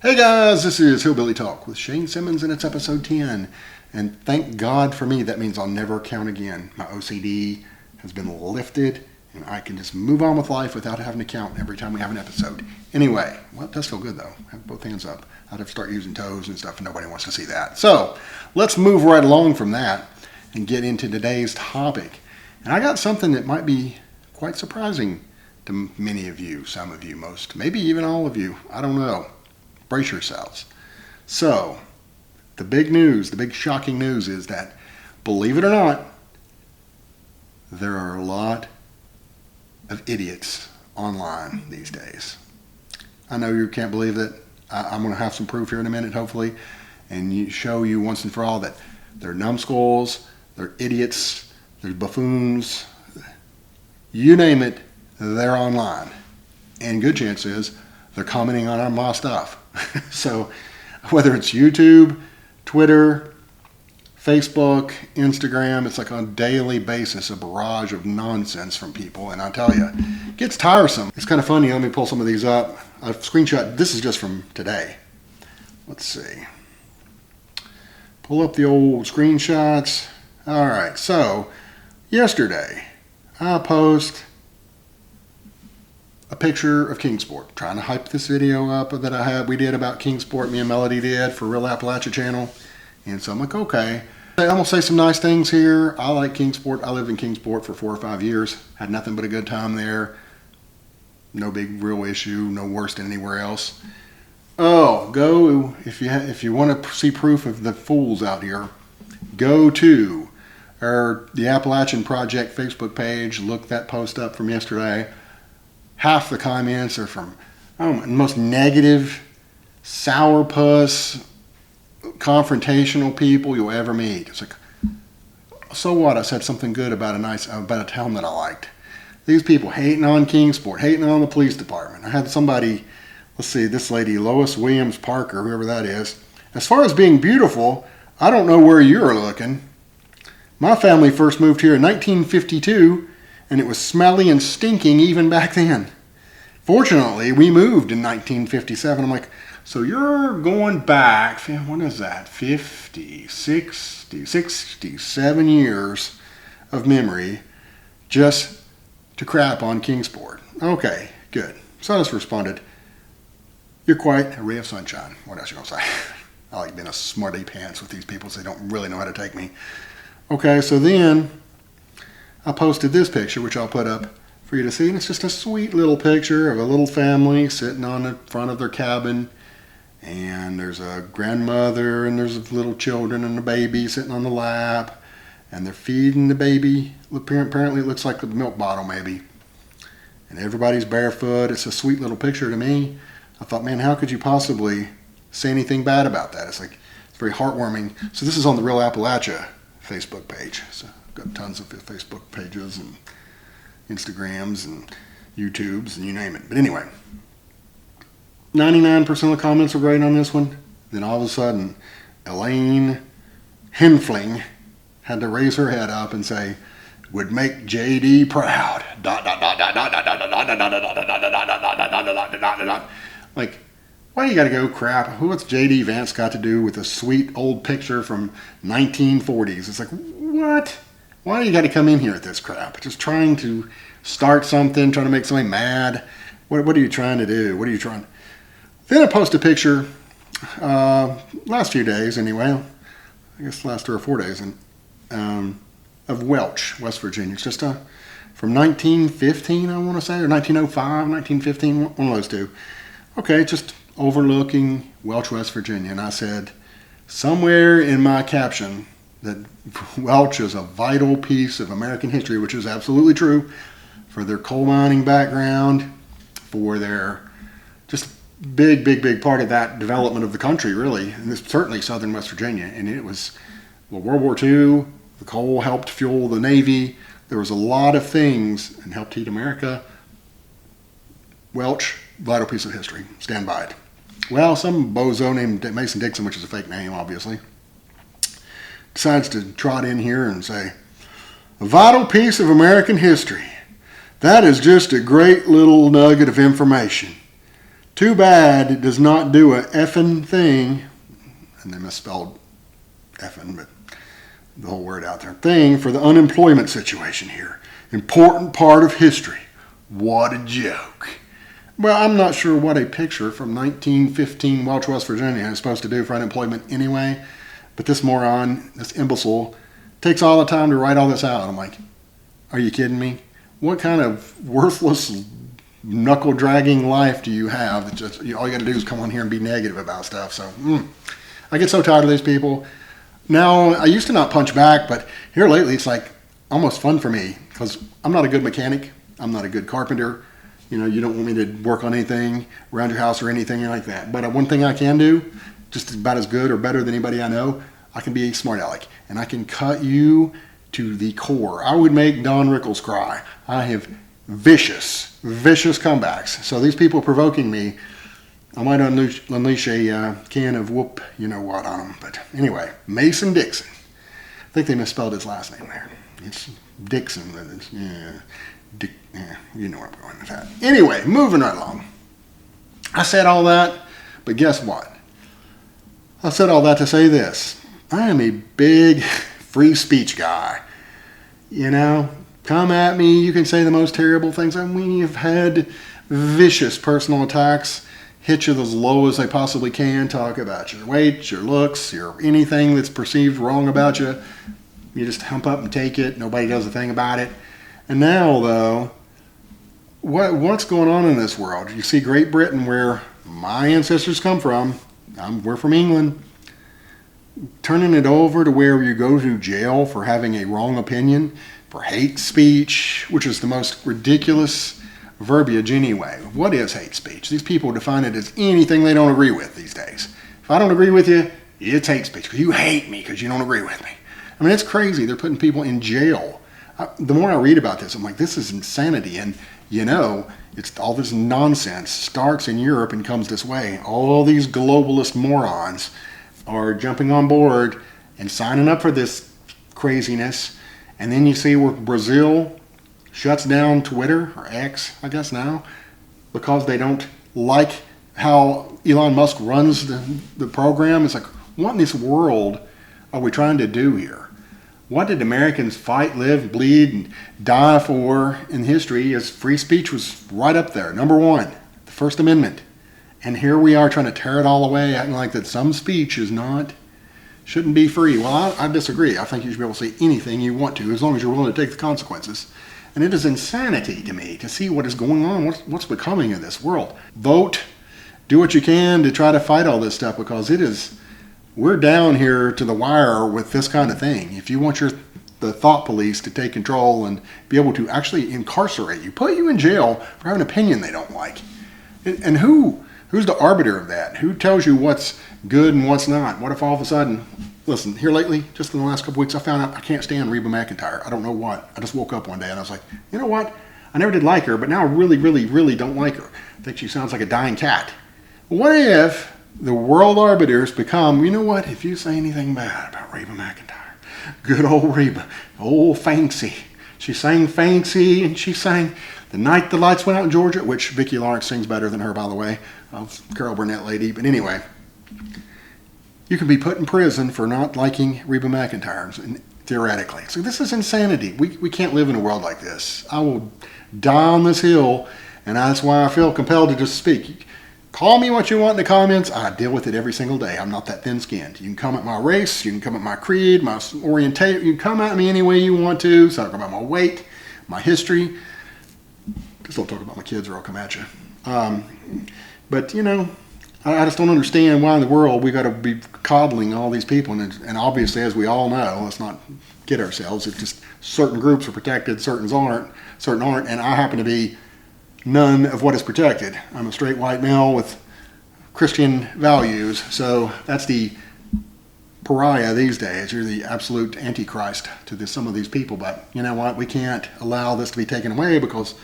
Hey guys, this is Hillbilly Talk with Shane Simmons and it's episode 10. And thank God for me, that means I'll never count again. My OCD has been lifted and I can just move on with life without having to count every time we have an episode. Anyway, well, it does feel good though. I have both hands up. I'd have to start using toes and stuff and nobody wants to see that. So let's move right along from that and get into today's topic. And I got something that might be quite surprising to many of you, some of you, most, maybe even all of you. I don't know. Brace yourselves. So, the big news, the big shocking news is that, believe it or not, there are a lot of idiots online these days. I know you can't believe it. I'm going to have some proof here in a minute, hopefully, and show you once and for all that they're numbskulls, they're idiots, they're buffoons, you name it, they're online. And good chance is they're commenting on my stuff. So whether it's YouTube, Twitter, Facebook, Instagram, it's like on a daily basis a barrage of nonsense from people. And I tell you, it gets tiresome. It's kind of funny. Let me pull some of these up. A screenshot. This is just from today. Let's see. Pull up the old screenshots. All right. So yesterday I post a picture of Kingsport, trying to hype this video up that we did about Kingsport, me and Melody did for Real Appalachia channel. And so I'm like, okay, I'm gonna say some nice things here. I like Kingsport. I lived in Kingsport for 4 or 5 years. Had nothing but a good time there. No big real issue, no worse than anywhere else. Oh, go, if you want to see proof of the fools out here, go to the Appalachian Project Facebook page, look that post up from yesterday. Half the comments are from the most negative, sourpuss, confrontational people you'll ever meet. It's like, so what? I said something good about a town that I liked. These people hating on Kingsport, hating on the police department. I had somebody, let's see, this lady, Lois Williams Parker, whoever that is. As far as being beautiful, I don't know where you're looking. My family first moved here in 1952. And it was smelly and stinking even back then. Fortunately, we moved in 1957. I'm like, so you're going back, what is that, 50, 60, 67 years of memory just to crap on Kingsport. Okay, good. So I just responded, you're quite a ray of sunshine. What else you gonna say? I like being a smarty pants with these people so they don't really know how to take me. Okay, so then I posted this picture, which I'll put up for you to see, and it's just a sweet little picture of a little family sitting on the front of their cabin, and there's a grandmother, and there's little children and a baby sitting on the lap, and they're feeding the baby. Apparently it looks like a milk bottle maybe, and everybody's barefoot. It's a sweet little picture to me. I thought, man, how could you possibly say anything bad about that? It's very heartwarming. So this is on the Real Appalachia Facebook page. So got tons of Facebook pages and Instagrams and YouTubes and you name it. But anyway, 99% of the comments were great on this one. Then all of a sudden, Elaine Henfling had to raise her head up and say, would make JD proud. Like, why you gotta go crap? What's JD Vance got to do with a sweet old picture from 1940s? It's like, what? Why do you got to come in here at this crap? Just trying to start something, trying to make somebody mad. What are you trying to do? What are you trying? Then I post a picture, last few days anyway, I guess the last 3 or 4 days, of Welch, West Virginia. It's just from 1915, I want to say, or 1905, 1915, one of those two. Okay, just overlooking Welch, West Virginia. And I said, somewhere in my caption, that Welch is a vital piece of American history, which is absolutely true, for their coal mining background, for their just big part of that development of the country, really, and this, certainly southern West Virginia. And it was, well, World War II, the coal helped fuel the Navy. There was a lot of things and helped heat America. Welch, vital piece of history. Stand by it. Well, some bozo named Mason Dixon, which is a fake name, obviously, decides to trot in here and say, a vital piece of American history. That is just a great little nugget of information. Too bad it does not do a effing thing, and they misspelled effing, but the whole word out there, thing for the unemployment situation here. Important part of history. What a joke. Well, I'm not sure what a picture from 1915 Welch, West Virginia is supposed to do for unemployment anyway, but this moron, this imbecile, takes all the time to write all this out. I'm like, are you kidding me? What kind of worthless, knuckle-dragging life do you have that just all you got to do is come on here and be negative about stuff? So I get so tired of these people. Now, I used to not punch back, but here lately it's like almost fun for me because I'm not a good mechanic. I'm not a good carpenter. You know, you don't want me to work on anything around your house or anything like that. But one thing I can do, just about as good or better than anybody I know, I can be a smart aleck. And I can cut you to the core. I would make Don Rickles cry. I have vicious comebacks. So these people provoking me, I might unleash a can of whoop, you know what, on them. But anyway, Mason Dixon. I think they misspelled his last name there. It's Dixon, but it's, you know where I'm going with that. Anyway, moving right along. I said all that, but guess what? I said all that to say this. I am a big free speech guy. You know, come at me. You can say the most terrible things. I mean, we've had vicious personal attacks, hit you as low as they possibly can, talk about your weight, your looks, your anything that's perceived wrong about you. You just hump up and take it. Nobody does a thing about it. And now, though, what's going on in this world? You see Great Britain, where my ancestors come from. We're from England. Turning it over to where you go to jail for having a wrong opinion, for hate speech, which is the most ridiculous verbiage anyway. What is hate speech? These people define it as anything they don't agree with these days. If I don't agree with you, it's hate speech because you hate me because you don't agree with me. I mean, it's crazy. They're putting people in jail. The more I read about this, I'm like, this is insanity. And, you know, it's all this nonsense starts in Europe and comes this way. All these globalist morons are jumping on board and signing up for this craziness. And then you see where Brazil shuts down Twitter, or X, I guess now, because they don't like how Elon Musk runs the program. It's like, what in this world are we trying to do here? What did Americans fight, live, bleed, and die for in history? As free speech was right up there. Number one, the First Amendment. And here we are trying to tear it all away, acting like that some speech shouldn't be free. Well, I disagree. I think you should be able to say anything you want to, as long as you're willing to take the consequences. And it is insanity to me to see what is going on, what's becoming of this world. Vote, do what you can to try to fight all this stuff, because we're down here to the wire with this kind of thing. If you want the thought police to take control and be able to actually incarcerate you, put you in jail for having an opinion they don't like. And who's the arbiter of that? Who tells you what's good and what's not? What if all of a sudden, listen, here lately, just in the last couple weeks, I found out I can't stand Reba McEntire. I don't know what. I just woke up one day and I was like, you know what? I never did like her, but now I really, really, really don't like her. I think she sounds like a dying cat. What if the world arbiters become, you know what, if you say anything bad about Reba McEntire, good old Reba, old Fancy. She sang Fancy, and she sang The Night the Lights Went Out in Georgia, which Vicki Lawrence sings better than her, by the way. Carol Burnett lady. But anyway, you can be put in prison for not liking Reba McEntire, theoretically. So this is insanity. We can't live in a world like this. I will die on this hill, and that's why I feel compelled to just speak. Call me what you want in the comments. I deal with it every single day. I'm not that thin-skinned. You can come at my race. You can come at my creed, my orientation. You can come at me any way you want to. Talk about my weight, my history. Just don't talk about my kids or I'll come at you. But, you know, I just don't understand why in the world we got to be coddling all these people. And obviously, as we all know, let's not kid ourselves. It's just certain groups are protected, certain aren't. And I happen to be none of what is protected. I'm a straight white male with Christian values, so that's the pariah these days. You're the absolute antichrist to some of these people, but you know what? We can't allow this to be taken away, because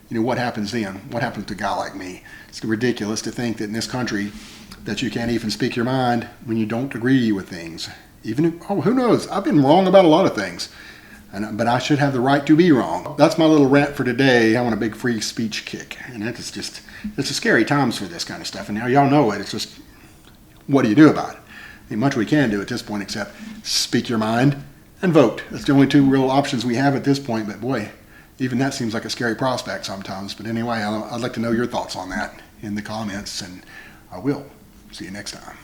you know what happens then? What happens to a guy like me? It's ridiculous to think that in this country that you can't even speak your mind when you don't agree with things. Even if, who knows? I've been wrong about a lot of things. But I should have the right to be wrong. That's my little rant for today. I want a big free speech kick. And it's a scary times for this kind of stuff. And now y'all know it. It's just, what do you do about it? Ain't much we can do at this point except speak your mind and vote. That's the only two real options we have at this point. But boy, even that seems like a scary prospect sometimes. But anyway, I'd like to know your thoughts on that in the comments. And I will. See you next time.